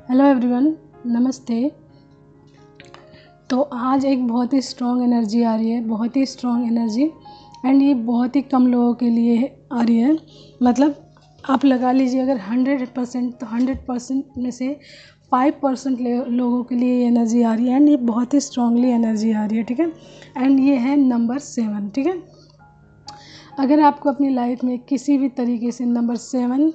Hello everyone, नमस्ते। तो आज एक बहुत ही स्ट्रॉन्ग एनर्जी आ रही है, बहुत ही स्ट्रॉन्ग एनर्जी, एंड ये बहुत ही कम लोगों के लिए आ रही है। मतलब आप लगा लीजिए, अगर 100% तो 100% में से 5% लोगों के लिए ये एनर्जी आ रही है, एंड ये बहुत ही स्ट्रांगली एनर्जी आ रही है, ठीक है। एंड ये है नंबर 7, ठीक है। अगर आपको अपनी लाइफ में किसी भी तरीके से नंबर 7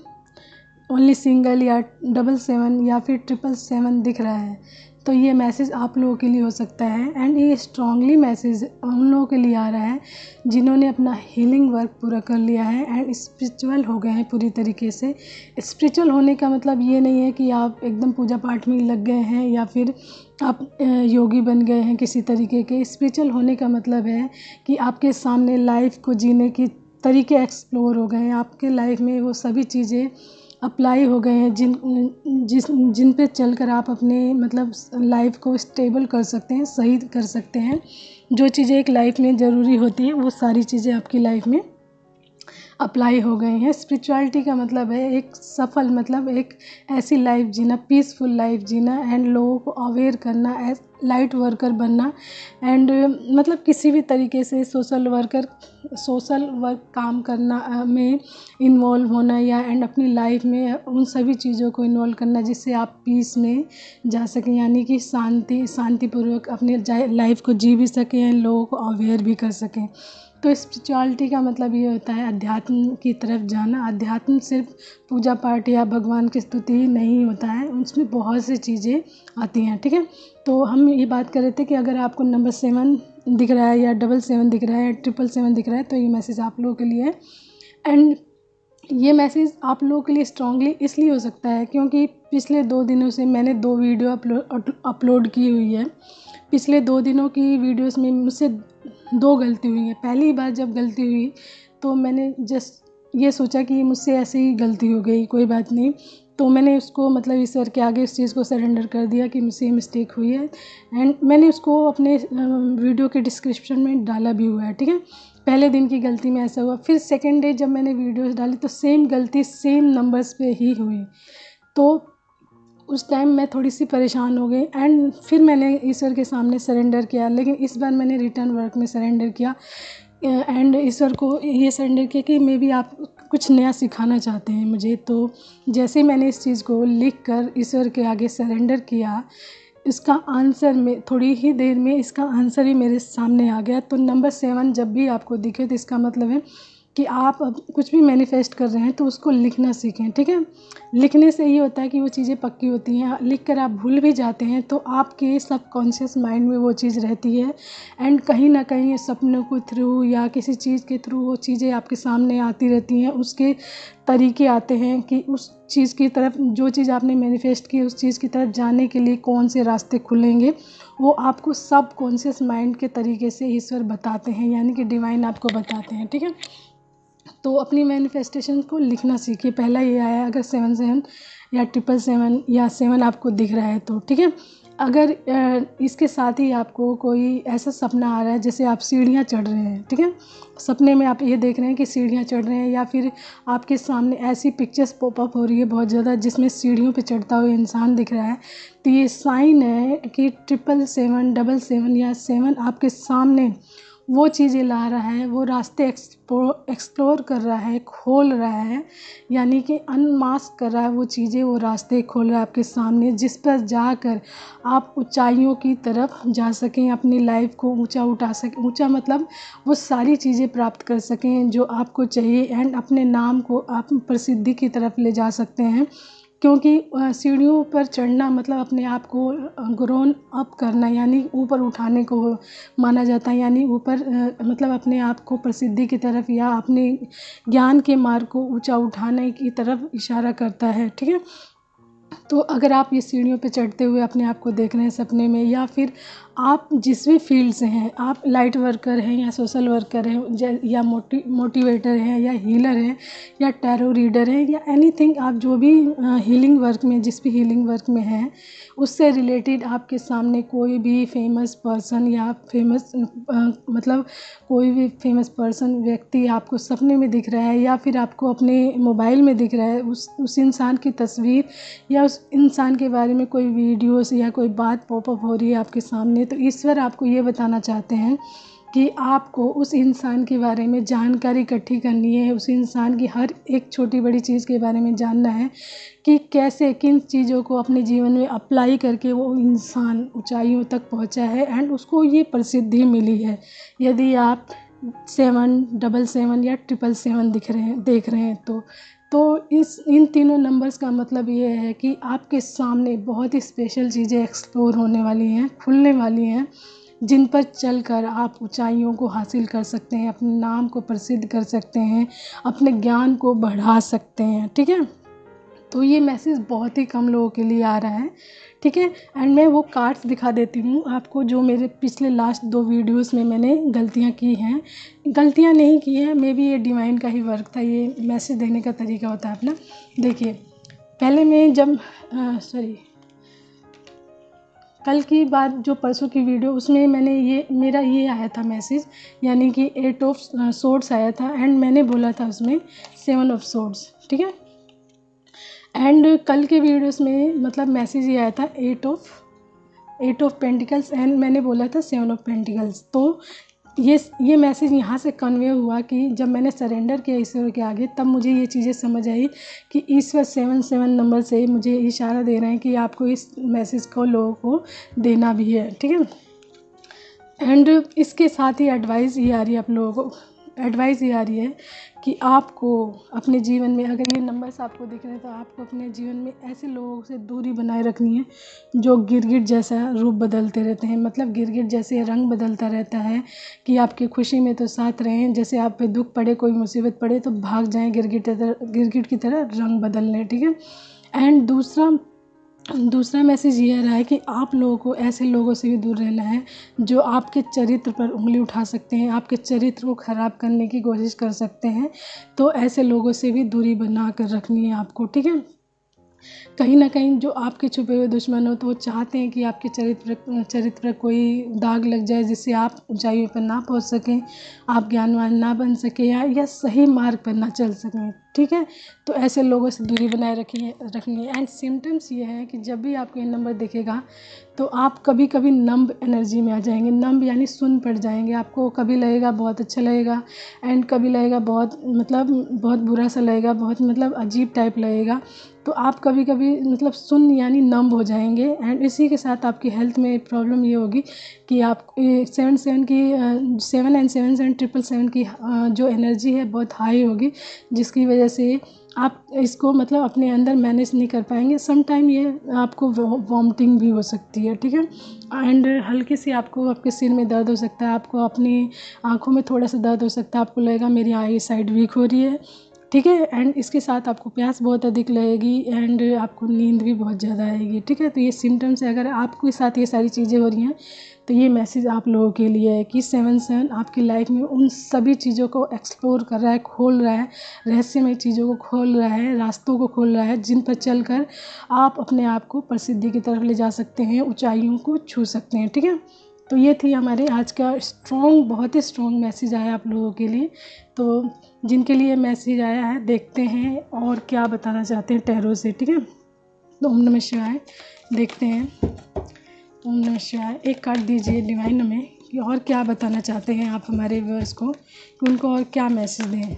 ओनली सिंगल या डबल 7 या फिर ट्रिपल 7 दिख रहा है, तो ये मैसेज आप लोगों के लिए हो सकता है। एंड ये स्ट्रांगली मैसेज उन लोगों के लिए आ रहा है जिन्होंने अपना हीलिंग वर्क पूरा कर लिया है एंड स्पिरिचुअल हो गए हैं पूरी तरीके से। स्पिरिचुअल होने का मतलब ये नहीं है कि आप एकदम पूजा पाठ में लग गए हैं या फिर आप योगी बन गए हैं किसी तरीके के। स्पिरिचुअल होने का मतलब है कि आपके सामने लाइफ को जीने की तरीके एक्सप्लोर हो गए हैं, आपके लाइफ में वो सभी चीज़ें अप्लाई हो गए हैं जिन पे चलकर आप अपने मतलब लाइफ को स्टेबल कर सकते हैं, सही कर सकते हैं। जो चीज़ें एक लाइफ में ज़रूरी होती हैं वो सारी चीज़ें आपकी लाइफ में अप्लाई हो गई हैं। स्पिरिचुअलिटी का मतलब है एक सफल, मतलब एक ऐसी लाइफ जीना, पीसफुल लाइफ जीना, एंड लोगों को अवेयर करना, लाइट वर्कर बनना, एंड मतलब किसी भी तरीके से सोशल वर्क काम करना में इन्वॉल्व होना, या एंड अपनी लाइफ में उन सभी चीज़ों को इन्वॉल्व करना जिससे आप पीस में जा सकें, यानी कि शांतिपूर्वक अपनी लाइफ को जी भी सकें, लोगों को अवेयर भी कर सकें। तो स्पिरिचुअलिटी का मतलब ये होता है अध्यात्म की तरफ जाना। अध्यात्म सिर्फ पूजा पाठ या भगवान की स्तुति ही नहीं होता है, उसमें बहुत सी चीज़ें आती हैं, ठीक है। तो हम ये बात कर रहे थे कि अगर आपको नंबर 7 दिख रहा है या डबल 7 दिख रहा है या ट्रिपल 7 दिख रहा है, तो ये मैसेज आप लोगों के लिए है। एंड ये मैसेज आप लोगों के लिए स्ट्रांगली इसलिए हो सकता है क्योंकि पिछले 2 दिनों से मैंने 2 वीडियो अपलोड की हुई है। पिछले 2 दिनों की वीडियोस में मुझसे 2 गलती हुई है। पहली बार जब गलती हुई तो मैंने जस्ट ये सोचा कि मुझसे ऐसे ही गलती हो गई, कोई बात नहीं। तो मैंने उसको मतलब ईश्वर के आगे इस चीज़ को सरेंडर कर दिया कि मुझसे ये मिस्टेक हुई है, एंड मैंने उसको अपने वीडियो के डिस्क्रिप्शन में डाला भी हुआ है, ठीक है। पहले दिन की गलती में ऐसा हुआ, फिर सेकेंड डे जब मैंने वीडियोस डाली तो सेम गलती सेम नंबर्स पे ही हुई। तो उस टाइम मैं थोड़ी सी परेशान हो गई, एंड फिर मैंने ईश्वर के सामने सरेंडर किया, लेकिन इस बार मैंने रिटर्न वर्क में सरेंडर किया, एंड ईश्वर को ये सरेंडर किया कि मे बी आप कुछ नया सिखाना चाहते हैं मुझे। तो जैसे मैंने इस चीज़ को लिख कर ईश्वर के आगे सरेंडर किया, इसका आंसर में थोड़ी ही देर में इसका आंसर ही मेरे सामने आ गया। तो नंबर 7 जब भी आपको दिखे तो इसका मतलब है कि आप अब कुछ भी मैनिफेस्ट कर रहे हैं तो उसको लिखना सीखें, ठीक है। लिखने से ये होता है कि वो चीज़ें पक्की होती हैं। लिख कर आप भूल भी जाते हैं तो आपके सबकॉन्शियस माइंड में वो चीज़ रहती है, एंड कहीं ना कहीं सपनों के थ्रू या किसी चीज़ के थ्रू वो चीज़ें आपके सामने आती रहती हैं। उसके तरीके आते हैं कि उस चीज़ की तरफ, जो चीज़ आपने मैनिफेस्ट की उस चीज़ की तरफ जाने के लिए कौन से रास्ते खुलेंगे, वो आपको सबकॉन्शियस माइंड के तरीके से ईश्वर बताते हैं, यानी कि डिवाइन आपको बताते हैं, ठीक है। तो अपनी मैनिफेस्टेशन को लिखना सीखिए। पहला ये आया, अगर 7 या ट्रिपल 7 या 7 आपको दिख रहा है तो ठीक है। अगर इसके साथ ही आपको कोई ऐसा सपना आ रहा है जैसे आप सीढ़ियाँ चढ़ रहे हैं, ठीक है। सपने में आप ये देख रहे हैं कि सीढ़ियाँ चढ़ रहे हैं, या फिर आपके सामने ऐसी पिक्चर्स पॉपअप हो रही है बहुत ज़्यादा जिसमें सीढ़ियों पे चढ़ता हुआ इंसान दिख रहा है, तो ये साइन है कि 777 डबल 7 या 7 आपके सामने वो चीज़ें ला रहा है, वो रास्ते एक्सप्लोर कर रहा है, खोल रहा है, यानी कि अनमास्क कर रहा है वो चीज़ें, वो रास्ते खोल रहा है आपके सामने, जिस पर जाकर आप ऊंचाइयों की तरफ जा सकें, अपनी लाइफ को ऊंचा उठा सकें। ऊंचा मतलब वो सारी चीज़ें प्राप्त कर सकें जो आपको चाहिए, एंड अपने नाम को आप प्रसिद्धि की तरफ ले जा सकते हैं। क्योंकि सीढ़ियों पर चढ़ना मतलब अपने आप को ग्रोन अप करना, यानी ऊपर उठाने को माना जाता है, यानी ऊपर मतलब अपने आप को प्रसिद्धि की तरफ या अपने ज्ञान के मार्ग को ऊंचा उठाने की तरफ इशारा करता है, ठीक है। तो अगर आप ये सीढ़ियों पे चढ़ते हुए अपने आप को देख रहे हैं सपने में, या फिर आप जिस भी फील्ड से हैं, आप लाइट वर्कर हैं या सोशल वर्कर हैं या मोटिवेटर हैं या हीलर हैं या टैरो रीडर हैं या एनीथिंग, आप जो भी हीलिंग वर्क में, जिस भी हीलिंग वर्क में हैं, उससे रिलेटेड आपके सामने कोई भी फेमस पर्सन या मतलब कोई भी फेमस पर्सन, व्यक्ति आपको सपने में दिख रहा है, या फिर आपको अपने मोबाइल में दिख रहा है, उस इंसान की तस्वीर या या उस इंसान के बारे में कोई वीडियोस या कोई बात पॉपअप हो रही है आपके सामने, तो ईश्वर आपको ये बताना चाहते हैं कि आपको उस इंसान के बारे में जानकारी इकट्ठी करनी है, उस इंसान की हर एक छोटी बड़ी चीज़ के बारे में जानना है कि कैसे किन चीज़ों को अपने जीवन में अप्लाई करके वो इंसान ऊंचाइयों तक पहुंचा है एंड उसको ये प्रसिद्धि मिली है। यदि आप 777 या 777 देख रहे हैं तो इन तीनों नंबर्स का मतलब ये है कि आपके सामने बहुत ही स्पेशल चीज़ें एक्सप्लोर होने वाली हैं, खुलने वाली हैं, जिन पर चलकर आप ऊंचाइयों को हासिल कर सकते हैं, अपने नाम को प्रसिद्ध कर सकते हैं, अपने ज्ञान को बढ़ा सकते हैं। ठीक है, तो ये मैसेज बहुत ही कम लोगों के लिए आ रहा है। ठीक है, एंड मैं वो कार्ड्स दिखा देती हूँ आपको जो मेरे पिछले लास्ट 2 वीडियोस में मैंने गलतियाँ की हैं, गलतियाँ नहीं की हैं, मे बी ये डिवाइन का ही वर्क था, ये मैसेज देने का तरीका होता है अपना। देखिए, पहले मैं जब कल की बात जो परसों की वीडियो, उसमें मैंने मेरा ये आया था मैसेज, यानी कि 8 ऑफ सोर्ड्स आया था एंड मैंने बोला था उसमें 7 ऑफ सोर्ड्स। ठीक है, एंड कल के वीडियोस में मतलब मैसेज ये आया था 8 ऑफ पेंटिकल्स एंड मैंने बोला था 7 ऑफ पेंटिकल्स। तो ये मैसेज यहाँ से कन्वे हुआ कि जब मैंने सरेंडर किया ईश्वर के आगे, तब मुझे ये चीज़ें समझ आई कि ईश्वर 7 नंबर से मुझे इशारा दे रहे हैं कि आपको इस मैसेज को लोगों को देना भी है। ठीक है, एंड इसके साथ ही एडवाइस ये आ रही है आप लोगों को, एडवाइस ये आ रही है कि आपको अपने जीवन में, अगर ये नंबर्स आपको दिख रहे हैं, तो आपको अपने जीवन में ऐसे लोगों से दूरी बनाए रखनी है जो गिरगिट जैसा रूप बदलते रहते हैं, मतलब गिरगिट जैसे रंग बदलता रहता है कि आपकी खुशी में तो साथ रहें, जैसे आप पे दुख पड़े, कोई मुसीबत पड़े तो भाग जाएं गिरगिट की तरह रंग बदलने। ठीक है, एंड दूसरा मैसेज ये रहा है कि आप लोगों को ऐसे लोगों से भी दूर रहना है जो आपके चरित्र पर उंगली उठा सकते हैं, आपके चरित्र को ख़राब करने की कोशिश कर सकते हैं। तो ऐसे लोगों से भी दूरी बना कर रखनी है आपको। ठीक है, कहीं ना कहीं जो आपके छुपे हुए दुश्मन हो, तो वो चाहते हैं कि आपके चरित्र पर कोई दाग लग जाए, जिससे आप ऊंचाइयों पर ना पहुंच सकें, आप ज्ञानवान ना बन सकें या सही मार्ग पर ना चल सकें। ठीक है, तो ऐसे लोगों से दूरी बनाए रखनी है। एंड सिम्टम्स ये हैं कि जब भी आपको ये नंबर दिखेगा तो आप कभी कभी नंब एनर्जी में आ जाएंगे। नंब यानी सुन पड़ जाएंगे, आपको कभी लगेगा बहुत अच्छा लगेगा एंड कभी लगेगा बहुत बुरा सा लगेगा, बहुत अजीब टाइप लगेगा। तो आप कभी कभी सुन यानी नंब हो जाएंगे। एंड इसी के साथ आपकी हेल्थ में प्रॉब्लम ये होगी कि आप 7 एंड 777 की जो एनर्जी है बहुत हाई होगी, जिसकी वजह से आप इसको अपने अंदर मैनेज नहीं कर पाएंगे। सम टाइम ये आपको वॉमिटिंग भी हो सकती है। ठीक है, एंड हल्के से आपको आपके सिर में दर्द हो सकता है, आपको अपनी आँखों में थोड़ा सा दर्द हो सकता है, आपको लगेगा मेरी आई साइड वीक हो रही है। ठीक है, एंड इसके साथ आपको प्यास बहुत अधिक लगेगी एंड आपको नींद भी बहुत ज़्यादा आएगी। ठीक है, तो ये सिम्टम्स है। अगर आपके साथ ये सारी चीज़ें हो रही हैं तो ये मैसेज आप लोगों के लिए है कि 7 आपकी लाइफ में उन सभी चीज़ों को एक्सप्लोर कर रहा है, खोल रहा है, रहस्यमय चीज़ों को खोल रहा है, रास्तों को खोल रहा है, जिन पर चलकर आप अपने आप को प्रसिद्धि की तरफ ले जा सकते हैं, ऊंचाइयों को छू सकते हैं। ठीक है, तो ये थी हमारे आज का बहुत ही स्ट्रॉन्ग मैसेज आया आप लोगों के लिए। तो जिनके लिए मैसेज आया है, देखते हैं और क्या बताना चाहते हैं टैरो से। ठीक है, तो ओम नमः शिवाय, देखते हैं। ओम नमः शिवाय, एक कार्ड दीजिए डिवाइन हमें कि और क्या बताना चाहते हैं आप हमारे व्यूअर्स को, कि उनको और क्या मैसेज दें।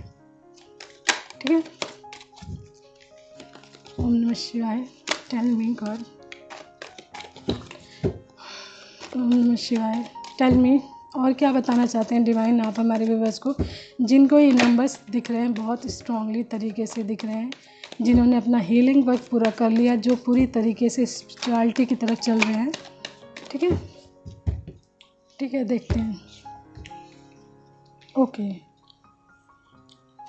ठीक है, ओम नमः शिवाय, टेल मी गॉड। ओम नमः शिवाय, टेल मी और क्या बताना चाहते हैं डिवाइन आप हमारे व्यूअर्स को, जिनको ये नंबर्स दिख रहे हैं, बहुत स्ट्रांगली तरीके से दिख रहे हैं, जिन्होंने अपना हीलिंग वर्क पूरा कर लिया, जो पूरी तरीके से स्पिरिचुअलिटी की तरफ चल रहे हैं। ठीक है, ठीक है, देखते हैं। ओके,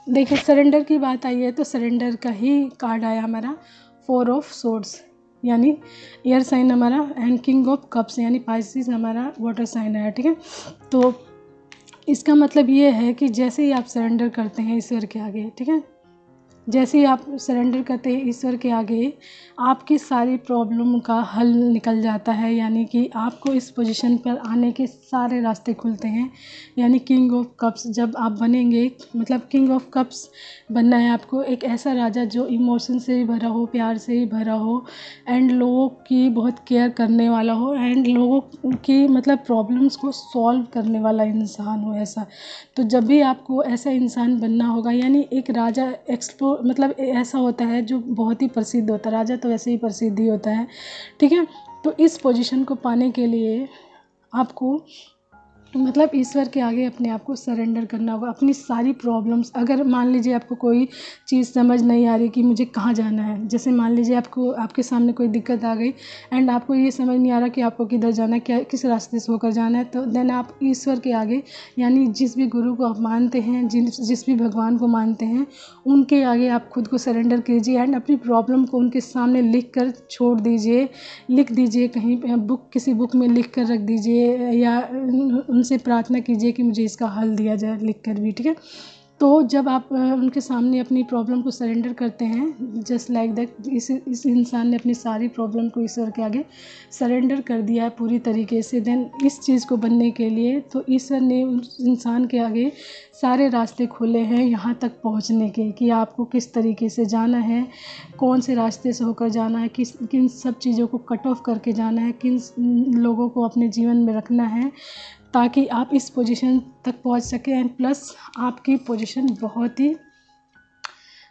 देखिए सरेंडर की बात आई है तो सरेंडर का ही कार्ड आया हमारा 4 ऑफ सोर्ड्स, यानी एयर साइन हमारा, एंड किंग ऑफ कप्स यानी पाइसेस हमारा वाटर साइन आया। ठीक है, तो इसका मतलब ये है कि जैसे ही आप सरेंडर करते हैं ईश्वर के आगे, ठीक है, जैसे ही आप सरेंडर करते हैं ईश्वर के आगे, आपकी सारी प्रॉब्लम का हल निकल जाता है, यानी कि आपको इस पोजीशन पर आने के सारे रास्ते खुलते हैं। यानी किंग ऑफ कप्स जब आप बनेंगे, मतलब किंग ऑफ कप्स बनना है आपको, एक ऐसा राजा जो इमोशन से ही भरा हो, प्यार से ही भरा हो, एंड लोगों की बहुत केयर करने वाला हो, एंड लोगों की मतलब प्रॉब्लम्स को सॉल्व करने वाला इंसान हो ऐसा। तो जब भी आपको ऐसा इंसान बनना होगा, यानी एक राजा मतलब ऐसा होता है जो बहुत ही प्रसिद्ध होता है, राजा तो वैसे ही प्रसिद्ध ही होता है, ठीक है। तो इस पोजीशन को पाने के लिए आपको मतलब ईश्वर के आगे अपने आप को सरेंडर करना होगा। अपनी सारी प्रॉब्लम्स, अगर मान लीजिए आपको कोई चीज़ समझ नहीं आ रही कि मुझे कहाँ जाना है, जैसे मान लीजिए आपके सामने कोई दिक्कत आ गई एंड आपको ये समझ नहीं आ रहा कि आपको किधर जाना है, क्या किस रास्ते से होकर जाना है, तो देन आप ईश्वर के आगे, यानी जिस भी गुरु को आप मानते हैं, जिस भी भगवान को मानते हैं, उनके आगे आप खुद को सरेंडर कीजिए एंड अपनी प्रॉब्लम को उनके सामने लिख कर छोड़ दीजिए, लिख दीजिए कहीं पे, किसी बुक में लिख कर रख दीजिए, या उनसे प्रार्थना कीजिए कि मुझे इसका हल दिया जाए लिख कर भी, ठीक है। तो जब आप उनके सामने अपनी प्रॉब्लम को सरेंडर करते हैं, जस्ट लाइक दैट, इस इंसान ने अपनी सारी प्रॉब्लम को ईश्वर के आगे सरेंडर कर दिया है पूरी तरीके से, देन इस चीज़ को बनने के लिए तो ईश्वर ने उस इंसान के आगे सारे रास्ते खोले हैं यहाँ तक पहुँचने के, कि आपको किस तरीके से जाना है, कौन से रास्ते से होकर जाना है, किन सब चीज़ों को कट ऑफ करके जाना है, किन लोगों को अपने जीवन में रखना है, ताकि आप इस पोजीशन तक पहुंच सकें। एंड प्लस आपकी पोजीशन बहुत ही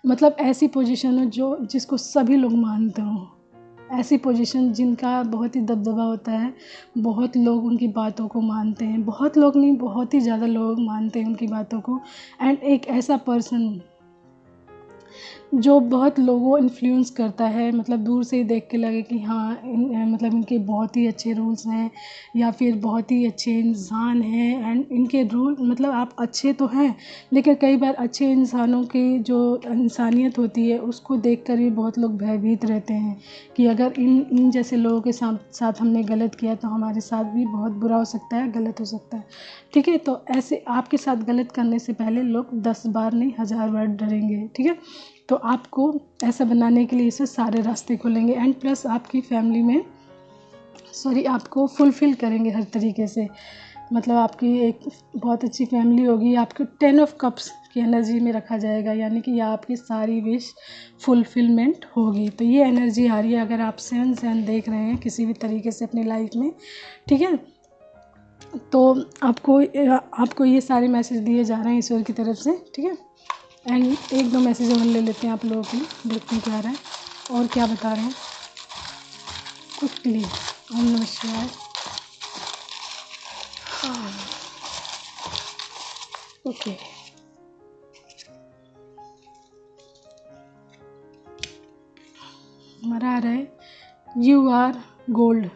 मतलब ऐसी पोजीशन हो जो जिसको सभी लोग मानते हों, ऐसी पोजीशन जिनका बहुत ही दबदबा होता है, बहुत लोग उनकी बातों को मानते हैं, बहुत लोग नहीं, बहुत ही ज़्यादा लोग मानते हैं उनकी बातों को। एंड एक ऐसा पर्सन जो बहुत लोगों को इन्फ्लुएंस करता है, मतलब दूर से ही देख के लगे कि हाँ मतलब इनके बहुत ही अच्छे रूल्स हैं, या फिर बहुत ही अच्छे इंसान हैं, एंड इनके रूल मतलब आप अच्छे तो हैं, लेकिन कई बार अच्छे इंसानों की जो इंसानियत होती है उसको देखकर भी बहुत लोग भयभीत रहते हैं कि अगर इन जैसे लोगों के साथ हमने गलत किया तो हमारे साथ भी बहुत बुरा हो सकता है, गलत हो सकता है, ठीक है। तो ऐसे आपके साथ गलत करने से पहले लोग 10 बार नहीं 1000 बार डरेंगे, ठीक है। तो आपको ऐसा बनाने के लिए इसे सारे रास्ते खोलेंगे, एंड प्लस आपकी फैमिली में आपको फुलफ़िल करेंगे हर तरीके से, मतलब आपकी एक बहुत अच्छी फैमिली होगी, आपको 10 ऑफ कप्स की एनर्जी में रखा जाएगा, यानी कि आपकी सारी विश फुलफिलमेंट होगी। तो ये एनर्जी आ रही है अगर आप 7 देख रहे हैं किसी भी तरीके से अपनी लाइफ में, ठीक है। तो आपको ये सारे मैसेज दिए जा रहे हैं ईश्वर की तरफ से, ठीक है। एंड 1-2 मैसेज और ले लेते हैं आप लोगों के लिए, देखते हैं क्या आ रहा है और क्या बता रहे हैं क्विकली। ओम नमः शिवाय। हाँ, ओके। हमारा आ रहा है यू आर गोल्ड,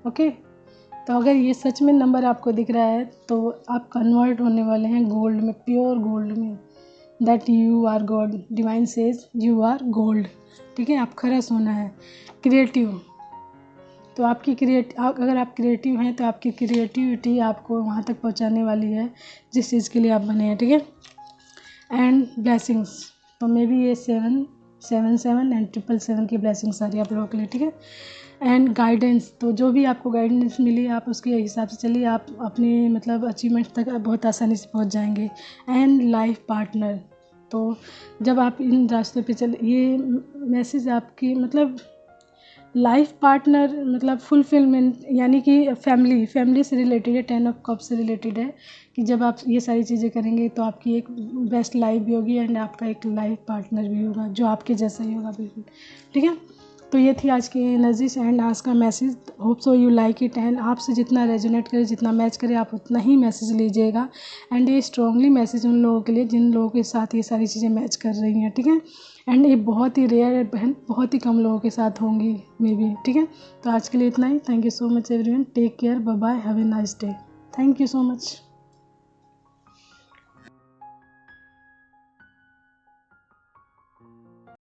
ओके। तो अगर ये सच में नंबर आपको दिख रहा है तो आप कन्वर्ट होने वाले हैं गोल्ड में, प्योर गोल्ड में, that you are god, divine says you are gold, ठीक है। आप खरा सोना है। क्रिएटिव, तो आपकी अगर आप क्रिएटिव हैं तो आपकी क्रिएटिविटी आपको वहाँ तक पहुँचाने वाली है जिस चीज़ के लिए आप बने हैं, ठीक है। एंड ब्लेसिंग्स, तो मे बी ये 777 एंड 777 की ब्लेसिंग्स आ रही है आप लोगों के लिए, ठीक है। एंड गाइडेंस, तो जो भी आपको गाइडेंस मिली आप उसके हिसाब से चलिए, आप अपने मतलब अचीवमेंट तक बहुत आसानी से पहुंच जाएंगे। एंड लाइफ पार्टनर, तो जब आप इन रास्तों पे चले, ये मैसेज आपकी मतलब लाइफ पार्टनर मतलब फुलफिलमेंट, यानी कि फैमिली से रिलेटेड है, 10 ऑफ कप से रिलेटेड है, कि जब आप ये सारी चीज़ें करेंगे तो आपकी एक बेस्ट लाइफ भी होगी एंड आपका एक लाइफ पार्टनर भी होगा जो आपके जैसा ही होगा, बिल्कुल, ठीक है। तो ये थी आज की एनर्जीज एंड आज का message, hope so you like it, and आपसे जितना रेजोनेट करे, जितना मैच करे, आप उतना ही मैसेज लीजिएगा। एंड ये स्ट्रॉन्गली मैसेज उन लोगों के लिए जिन लोगों के साथ ये सारी चीज़ें मैच कर रही हैं, ठीक है। एंड ये बहुत ही रेयर है बहन, बहुत ही कम लोगों के साथ होंगी मे बी, ठीक है। तो आज के लिए इतना ही। Thank you so much everyone, take care, bye bye, have a nice day, thank you so much.